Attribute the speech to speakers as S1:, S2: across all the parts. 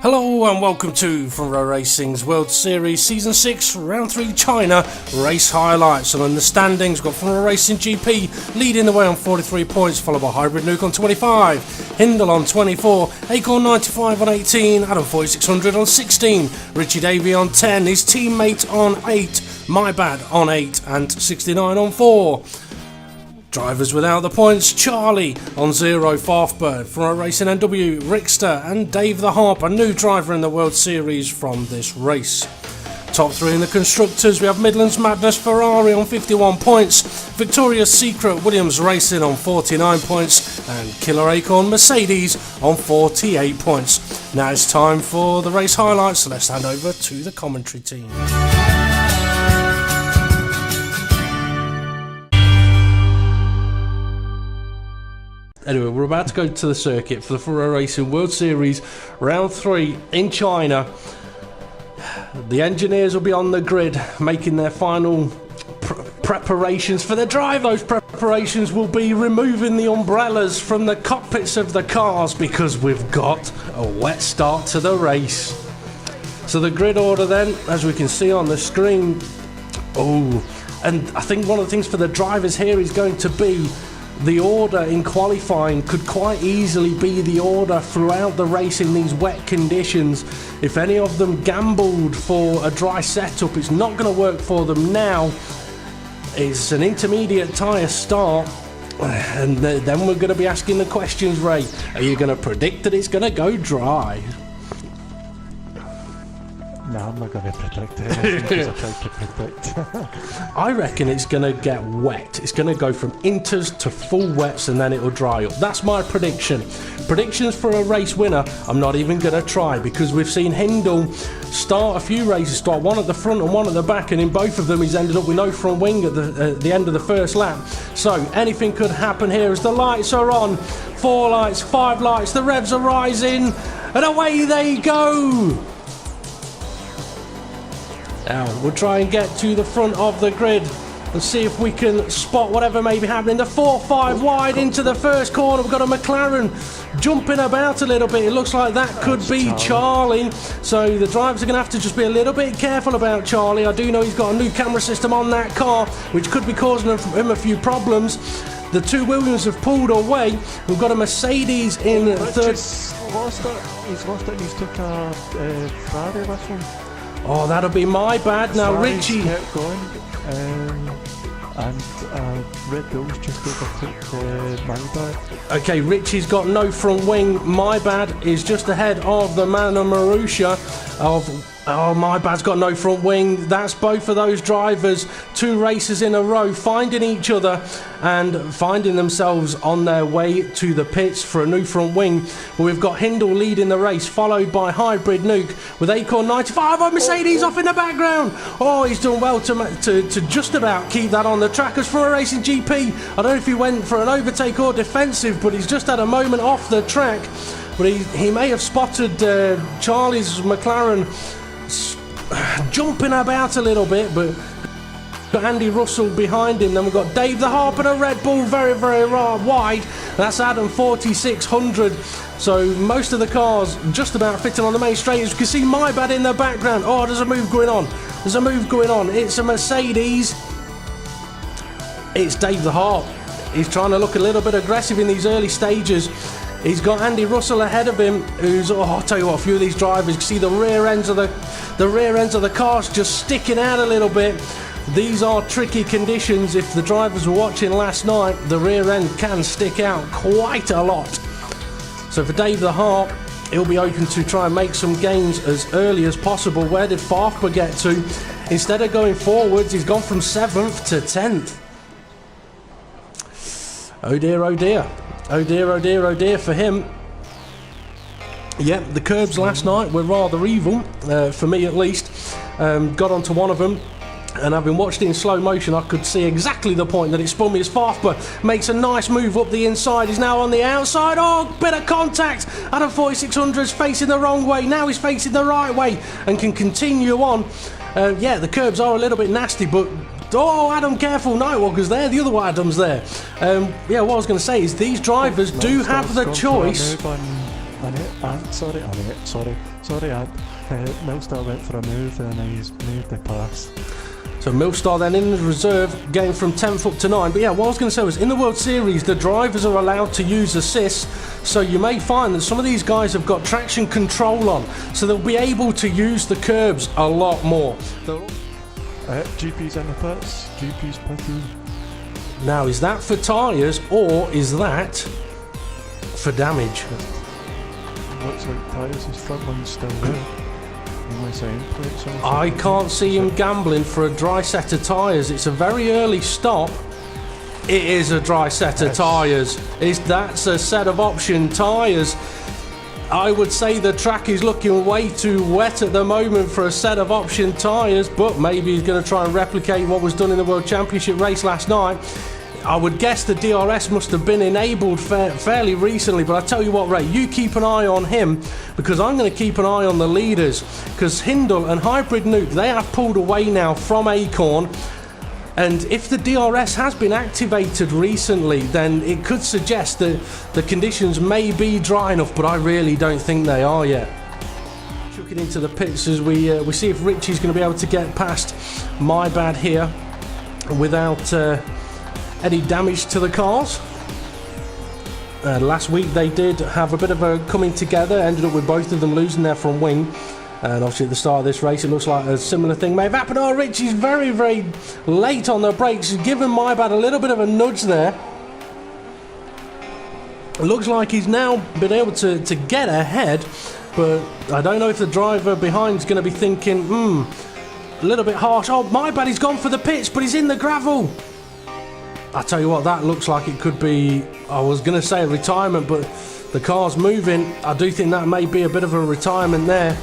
S1: Hello and welcome to Front Row Racing's World Series Season 6 Round 3 China race highlights. And on the standings, we've got Front Row Racing GP leading the way on 43 points, followed by Hybrid Nuke on 25, Hindle on 24, Acorn 95 on 18, Adam 4600 on 16, Richie Davey on 10, his teammate on 8, My Bad on 8 and 69 on 4. Drivers without the points, Charlie on 0, Farfbird, Front Row Racing NW, Rickster and Dave the Harp, a new driver in the World Series from this race. Top 3 in the Constructors, we have Midlands Madness Ferrari on 51 points, Victoria's Secret Williams Racing on 49 points and Killer Acorn Mercedes on 48 points. Now it's time for the race highlights, so let's hand over to the commentary team. Anyway, we're about to go to the circuit for the Front Row Racing World Series Round 3 in China. The engineers will be on the grid making their final preparations for the drive. Those preparations will be removing the umbrellas from the cockpits of the cars because we've got a wet start to the race. So the grid order then, as we can see on the screen. And I think one of the things for the drivers here is going to be the order in qualifying could quite easily be the order throughout the race in these wet conditions. If any of them gambled for a dry setup, it's not going to work for them now. It's an intermediate tyre start, and then we're going to be asking the questions, Ray. Are you going to predict that it's going to go dry?
S2: No, I'm not going to predict it as I tried to predict.
S1: I reckon it's going to get wet. It's going to go from inters to full wets and then it'll dry up. That's my prediction. Predictions for a race winner, I'm not even going to try because we've seen Hindle start a few races, start one at the front and one at the back, and in both of them he's ended up with no front wing at the end of the first lap. So anything could happen here as the lights are on. 4 lights, 5 lights, the revs are rising, and away they go. Now, we'll try and get to the front of the grid and see if we can spot whatever may be happening. The 4-5 wide into the first corner. We've got a McLaren jumping about a little bit. It looks like that could be Charlie. So the drivers are going to have to just be a little bit careful about Charlie. I do know he's got a new camera system on that car, which could be causing him a few problems. The 2 Williams have pulled away. We've got a Mercedes in third.
S2: He's lost it. He's took a Ferrari with him.
S1: Oh, that'll be My Bad. Now, Richie
S2: kept going, and Red Bull's just overtook My Bad.
S1: Okay, Richie's got no front wing. My Bad is just ahead of the man of Marussia. My Bad's got no front wing. That's both of those drivers 2 races in a row finding each other and finding themselves on their way to the pits for a new front wing. We've got Hindle leading the race, followed by Hybrid Nuke with Acorn 95. Oh, Mercedes off in the background. Oh, he's done well to just about keep that on the track. As for a Racing GP, I don't know if he went for an overtake or defensive, but he's just had a moment off the track. But he may have spotted Charlie's McLaren jumping about a little bit, but got Andy Russell behind him. Then we've got Dave the Harp and a Red Bull very, very wide. That's Adam 4600. So most of the cars just about fitting on the main straight. As you can see, My Bad in the background. Oh, there's a move going on. It's a Mercedes. It's Dave the Harp. He's trying to look a little bit aggressive in these early stages. He's got Andy Russell ahead of him, who's, I'll tell you what, a few of these drivers, you see the rear ends of the cars just sticking out a little bit. These are tricky conditions. If the drivers were watching last night, the rear end can stick out quite a lot. So for Dave the Harp, he'll be open to try and make some gains as early as possible. Where did Farfbird get to? Instead of going forwards, he's gone from 7th to 10th. Oh dear, oh dear. Oh dear, oh dear, oh dear for him. Yep, the curbs last night were rather evil, for me at least. Got onto one of them, and having watched it in slow motion, I could see exactly the point that it spun me as Farfbird makes a nice move up the inside. He's now on the outside. Oh, bit of contact. Adam 4600's facing the wrong way. Now he's facing the right way and can continue on. Yeah, the curbs are a little bit nasty, but oh, Adam, careful, Nightwalker's there, the other Adam's there. Yeah, what I was going to say is these drivers do have the choice.
S2: Sorry, Ant. Millstar went for a move and he's made the pass.
S1: So Millstar then in the reserve, getting from 10th up to 9. But yeah, what I was going to say was, in the World Series, the drivers are allowed to use assists. So you may find that some of these guys have got traction control on, so they'll be able to use the curbs a lot more.
S2: GP's in the pits. GP's pitting.
S1: Now, is that for tyres or is that for damage?
S2: Looks like tyres, his front one's still there.
S1: I can't see him gambling for a dry set of tyres. It's a very early stop. It is a dry set of tyres. That's a set of option tyres. I would say the track is looking way too wet at the moment for a set of option tyres, but maybe he's going to try and replicate what was done in the World Championship race last night. I would guess the DRS must have been enabled fairly recently, but I tell you what, Ray, you keep an eye on him, because I'm going to keep an eye on the leaders, because Hindle and Hybrid Nuke, they have pulled away now from Acorn, and if the DRS has been activated recently, then it could suggest that the conditions may be dry enough, but I really don't think they are yet. Chucking into the pits as we see if Richie's going to be able to get past My Bad here without any damage to the cars. Last week they did have a bit of a coming together, ended up with both of them losing their front wing, and obviously at the start of this race it looks like a similar thing may have happened. Oh, Richie's very, very late on the brakes. He's given My Bad a little bit of a nudge there. It looks like he's now been able to get ahead, but I don't know if the driver behind is going to be thinking, a little bit harsh. Oh, My Bad, he's gone for the pits, but he's in the gravel. I tell you what, that looks like it could be, I was going to say a retirement, but the car's moving. I do think that may be a bit of a retirement there.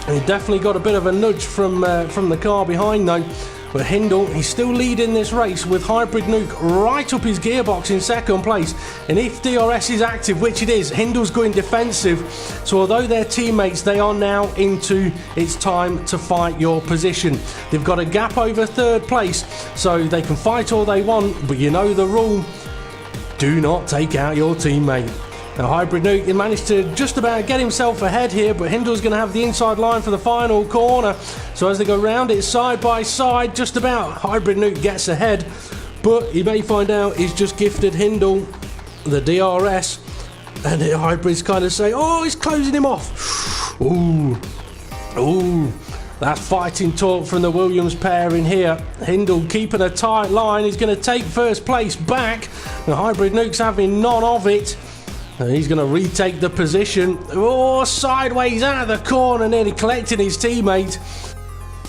S1: And he definitely got a bit of a nudge from the car behind though. But Hindle, he's still leading this race with Hybrid Nuke right up his gearbox in second place. And if DRS is active, which it is, Hindle's going defensive. So although they're teammates, they are now into it's time to fight your position. They've got a gap over third place, so they can fight all they want, but you know the rule. Do not take out your teammate. Now Hybrid Nuke, he managed to just about get himself ahead here, but Hindle's going to have the inside line for the final corner. So as they go round it side by side, just about, Hybrid Nuke gets ahead, but he may find out he's just gifted Hindle the DRS, and the Hybrids kind of say, oh, he's closing him off. Ooh, that's fighting talk from the Williams pair in here. Hindle keeping a tight line. He's going to take first place back. The Hybrid Nuke's having none of it. And he's going to retake the position. Oh, sideways out of the corner, nearly collecting his teammate.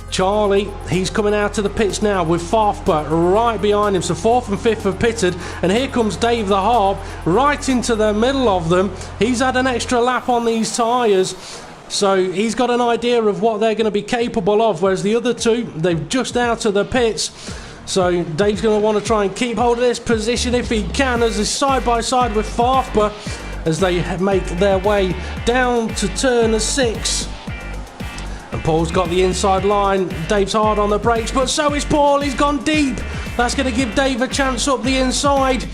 S1: Charlie, he's coming out of the pits now with Farfba right behind him. So 4th and 5th have pitted. And here comes Dave the Harp right into the middle of them. He's had an extra lap on these tyres. So he's got an idea of what they're going to be capable of. Whereas the other two, they've just out of the pits. So Dave's going to want to try and keep hold of this position if he can, as he's side by side with Farfba as they make their way down to turn 6. And Paul's got the inside line. Dave's hard on the brakes, but so is Paul. He's gone deep. That's going to give Dave a chance up the inside.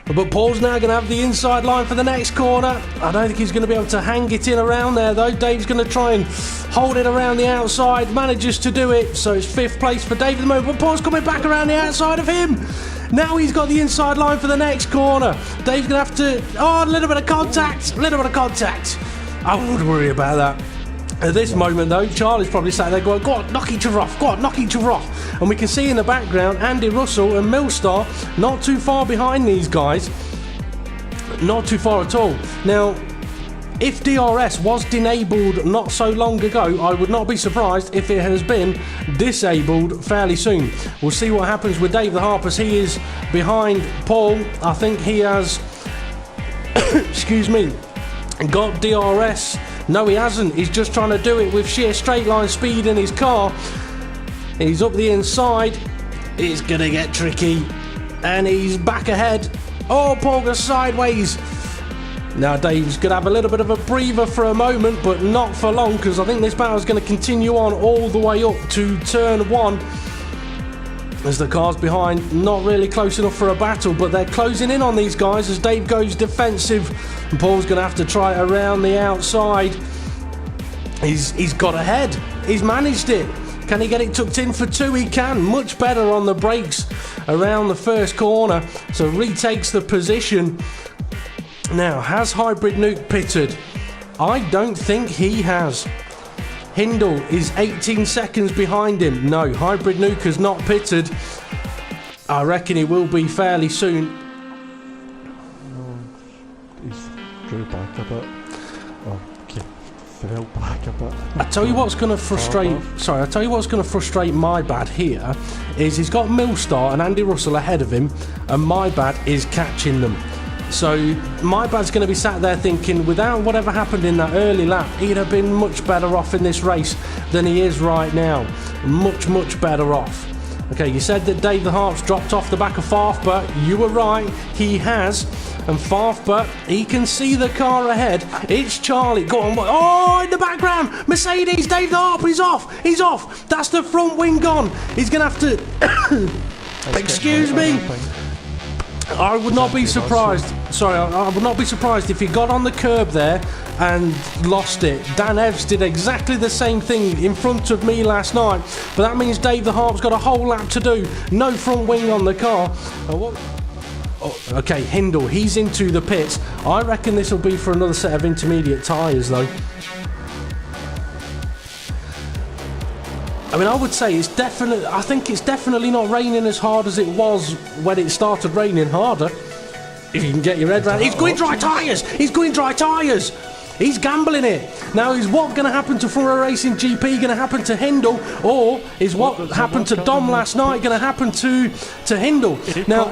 S1: But Paul's now going to have the inside line for the next corner. I don't think he's going to be able to hang it in around there though. Dave's going to try and hold it around the outside. Manages to do it. So it's 5th place for Dave at the moment. But Paul's coming back around the outside of him. Now he's got the inside line for the next corner. Dave's going to have to... Oh, a little bit of contact. I wouldn't worry about that. At this moment though, Charlie's probably sat there going, go on, knock each other off, go on, knock each other off. And we can see in the background Andy Russell and Millstar not too far behind these guys. Not too far at all. Now, if DRS was disabled not so long ago, I would not be surprised if it has been disabled fairly soon. We'll see what happens with Dave the Harp as he is behind Paul. I think he has, excuse me, got DRS. No, he hasn't. He's just trying to do it with sheer straight line speed in his car. He's up the inside. It's going to get tricky. And he's back ahead. Oh, Paul goes sideways. Now Dave's going to have a little bit of a breather for a moment, but not for long, because I think this battle is going to continue on all the way up to turn 1. as the cars behind, not really close enough for a battle, but they're closing in on these guys as Dave goes defensive, and Paul's going to have to try it around the outside. He's got ahead. He's managed it. Can he get it tucked in for 2? He can. Much better on the brakes around the first corner, so retakes the position. Now, has Hybrid Nuke pitted? I don't think he has. Hindle is 18 seconds behind him. No, Hybrid Nuke has not pitted. I reckon he will be fairly soon.
S2: No, he's drew back a bit. Oh, okay. Fell back a bit.
S1: I tell you what's going to frustrate. Sorry, I tell you what's going to frustrate my bad here is he's got Millstar and Andy Russell ahead of him, and my bad is catching them. So my bad's going to be sat there thinking, without whatever happened in that early lap, he'd have been much better off in this race than he is right now. Much better off. Okay, you said that Dave the Harp's dropped off the back of Farfbert. You were right, he has. And Farfbert, he can see the car ahead. It's Charlie. Go on. Oh, in the background, Mercedes, Dave the Harp, he's off. He's off. That's the front wing gone. He's going to have to... Excuse me. I would not be surprised. Sorry, I would not be surprised if he got on the curb there and lost it. Dan Evs did exactly the same thing in front of me last night, but that means Dave the Harp's got a whole lap to do. No front wing on the car. Okay, Hindle, he's into the pits. I reckon this will be for another set of intermediate tyres though. I mean, I would say I think it's definitely not raining as hard as it was when it started raining harder. If you can get your head around it. He's going dry tyres! He's going dry tyres! He's gambling it. Now, is what going to happen to Furrow Racing GP going to happen to Hindle, or is what happened to Dom last night going to happen to Hindle? Now,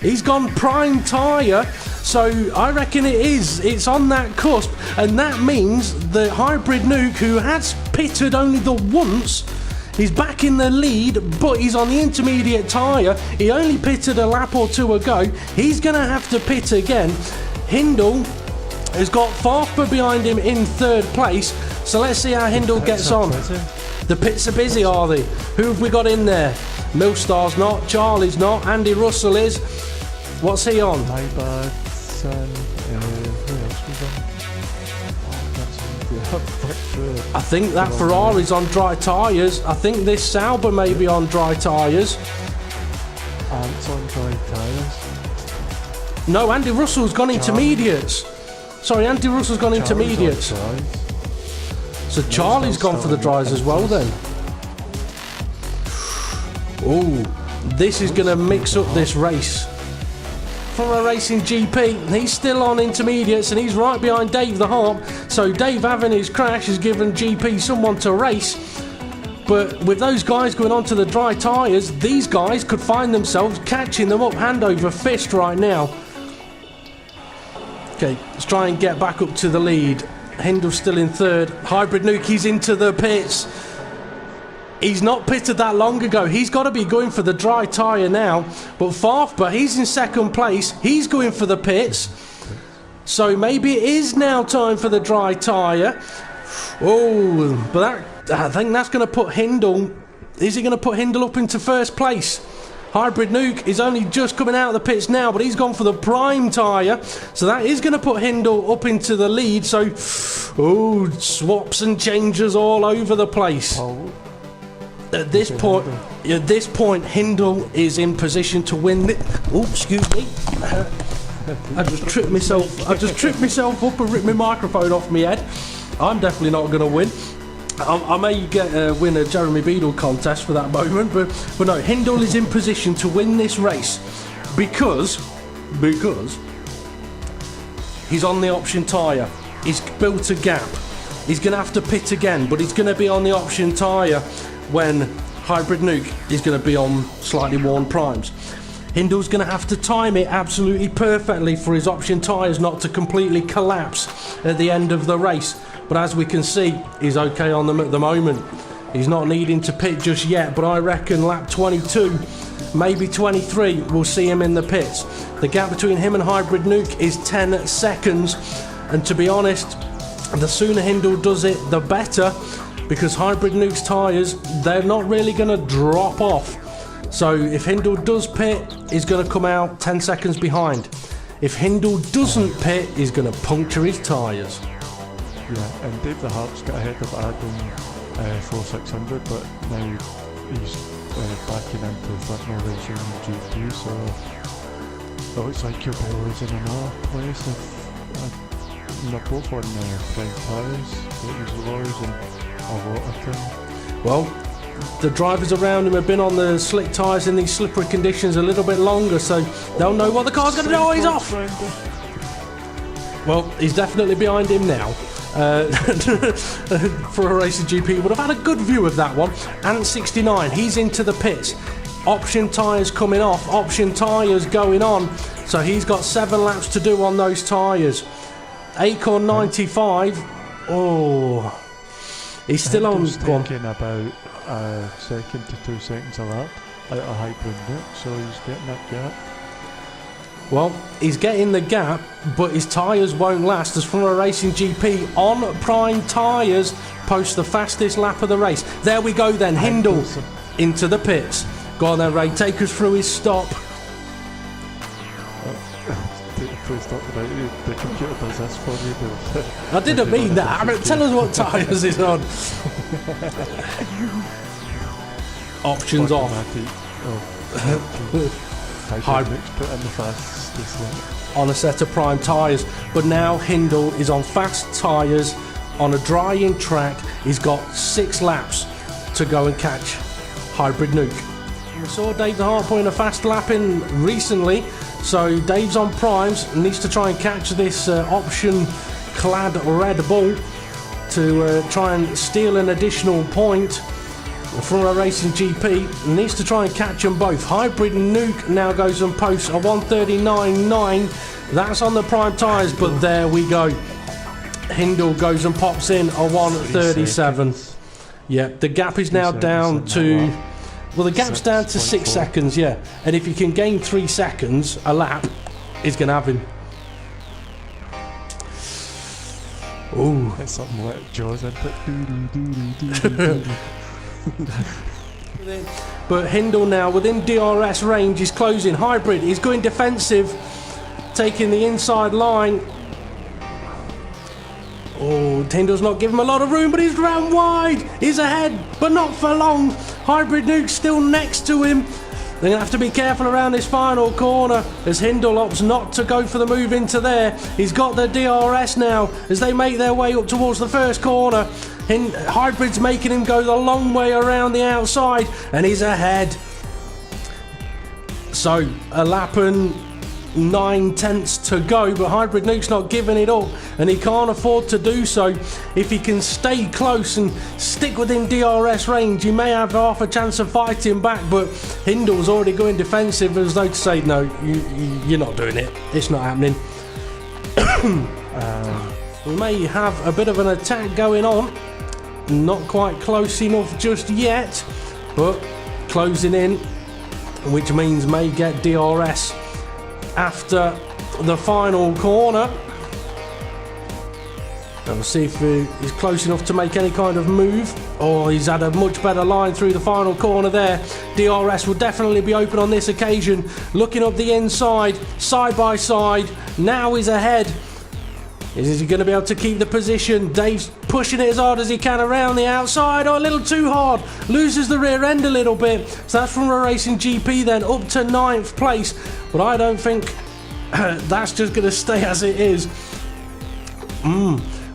S1: he's gone prime tyre, so I reckon it's on that cusp, and that means the Hybrid Nuke, who has pitted only the once, he's back in the lead, but he's on the intermediate tyre. He only pitted a lap or two ago. He's going to have to pit again. Hindle has got Farfber behind him in third place, so let's see how Hindle gets on. The pits are busy, are they? Who have we got in there? Millstar's not, Charlie's not, Andy Russell is. What's he on?
S2: My bad, son. Who else was on?
S1: I think that Ferrari's on dry tyres. I think this Sauber may be on dry tyres.
S2: Ant's on dry tyres.
S1: No, Andy Russell's gone intermediates. Sorry, Andy Russell's gone intermediates. So Charlie's gone for the dries as well then. Oh, this is going to mix up this race. Furrow Racing GP, he's still on intermediates and he's right behind Dave the Harp. So Dave having his crash has given GP someone to race. But with those guys going on to the dry tyres, these guys could find themselves catching them up hand over fist right now. Okay, let's try and get back up to the lead. Hindle's still in third. Hybrid Nuke, he's into the pits. He's not pitted that long ago. He's got to be going for the dry tyre now. But Farfber, he's in second place. He's going for the pits. So maybe it is now time for the dry tyre. Oh, but I think that's going to put Hindle... Is he going to put Hindle up into first place? Hybrid Nuke is only just coming out of the pits now, but he's gone for the prime tyre. So that is going to put Hindle up into the lead. So, swaps and changes all over the place. At this point, Hindle is in position to win. Excuse me. I just tripped myself up and ripped my microphone off my head. I'm definitely not going to win. I may win a Jeremy Beadle contest for that moment, but no, Hindle is in position to win this race because he's on the option tyre. He's built a gap. He's going to have to pit again, but he's going to be on the option tyre when Hybrid Nuke is going to be on slightly worn primes. Hindle's going to have to time it absolutely perfectly for his option tyres not to completely collapse at the end of the race. But as we can see, he's okay on them at the moment. He's not needing to pit just yet, but I reckon lap 22, maybe 23, we'll see him in the pits. The gap between him and Hybrid Nuke is 10 seconds. And to be honest, the sooner Hindle does it, the better, because Hybrid Nuke's tyres, they're not really going to drop off So if Hindle does pit, he's going to come out 10 seconds behind. If Hindle doesn't pit, he's going to puncture his tyres.
S2: Yeah, and Dave the Hart's got ahead of Adam 4600, but now he's backing into Front Row Racing GP, so it looks like he'll be losing another place if they're both on prime tyres, but he's losing a lot of time.
S1: Well, the drivers around him have been on the slick tyres in these slippery conditions a little bit longer, so they'll know what the car's going to do. Oh, he's off! Well, he's definitely behind him now. For a Racing GP, would have had a good view of that one. And 69, he's into the pits. Option tyres coming off, option tyres going on. So he's got 7 laps to do on those tyres. Acorn 95. Oh, he's still on.
S2: Thinking about a second to 2 seconds a lap out of hybrid Nick, so he's getting that gap.
S1: Well, he's getting the gap, but his tyres won't last, as from a Racing GP on prime tyres post the fastest lap of the race. There we go then, Hindle into the pits. Go on then, Ray, take us through his stop.
S2: Please talk about it. The computer does this for you.
S1: I didn't mean that. I mean, tell us what tyres he's on. Options off.
S2: Hybrid put in the fastest lap
S1: on a set of prime tyres, but now Hindle is on fast tyres on a drying track. He's got 6 laps to go and catch Hybrid Nuke. We saw Dave the Hart putting a fast lap in recently, so Dave's on primes, needs to try and catch this option clad Red Bull to try and steal an additional point from a Racing GP. Needs to try and catch them both. Hybrid Nuke now goes and posts a 1:39.9. That's on the prime tyres, but there we go. Hindle goes and pops in a 1:37. Yeah, the gap is now down to... Well, the gap's down to 6 seconds, yeah. And if you can gain 3 seconds a lap, he's going to have him. Ooh.
S2: It's something like Jaws, isn't it?
S1: But Hindle now within DRS range is closing. Hybrid, he's going defensive, taking the inside line. Oh, Hindle's not giving him a lot of room, but he's round wide. He's ahead, but not for long. Hybrid Nuke's still next to him. They're going to have to be careful around this final corner as Hindle opts not to go for the move into there. He's got the DRS now as they make their way up towards the first corner. Hybrid's making him go the long way around the outside, and he's ahead. So a lap and 9/10 to go, but Hybrid Nuke's not giving it up, and he can't afford to do so. If he can stay close and stick within DRS range, he may have half a chance of fighting back, but Hindle's already going defensive as though to say, no, you're not doing it. It's not happening. We may have a bit of an attack going on. Not quite close enough just yet, but closing in, which means may get DRS after the final corner. And we'll see if he's close enough to make any kind of move. Oh, he's had a much better line through the final corner there. DRS will definitely be open on this occasion. Looking up the inside, side by side. Now he's ahead. Is he going to be able to keep the position? Dave's pushing it as hard as he can around the outside. Oh, a little too hard. Loses the rear end a little bit. So that's from a Racing GP then up to 9th place. But I don't think that's just going to stay as it is.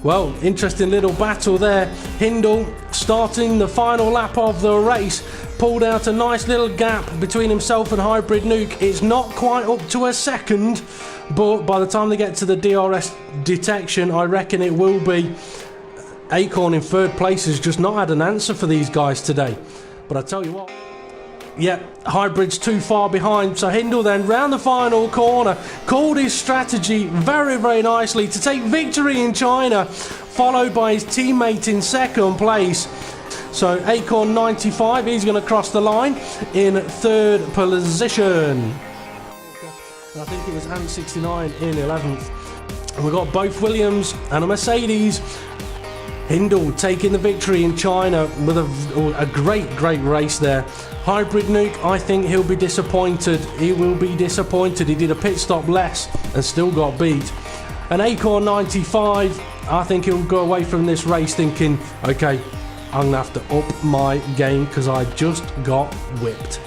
S1: Well, interesting little battle there. Hindle starting the final lap of the race. Pulled out a nice little gap between himself and Hybrid Nuke. It's not quite up to a second, but by the time they get to the DRS detection, I reckon it will be. Acorn in 3rd place has just not had an answer for these guys today. But I tell you what, yeah, Hybrid's too far behind. So Hindle then round the final corner, called his strategy very, very nicely to take victory in China, followed by his teammate in 2nd place. So Acorn 95, he's going to cross the line in 3rd position. And I think it was Ant 69 in 11th. And we've got both Williams and a Mercedes Hindle taking the victory in China with a great race there. Hybrid Nuke, I think he'll be disappointed. He will be disappointed. He did a pit stop less and still got beat. And Acorn 95, I think he'll go away from this race thinking, okay, I'm going to have to up my game because I just got whipped.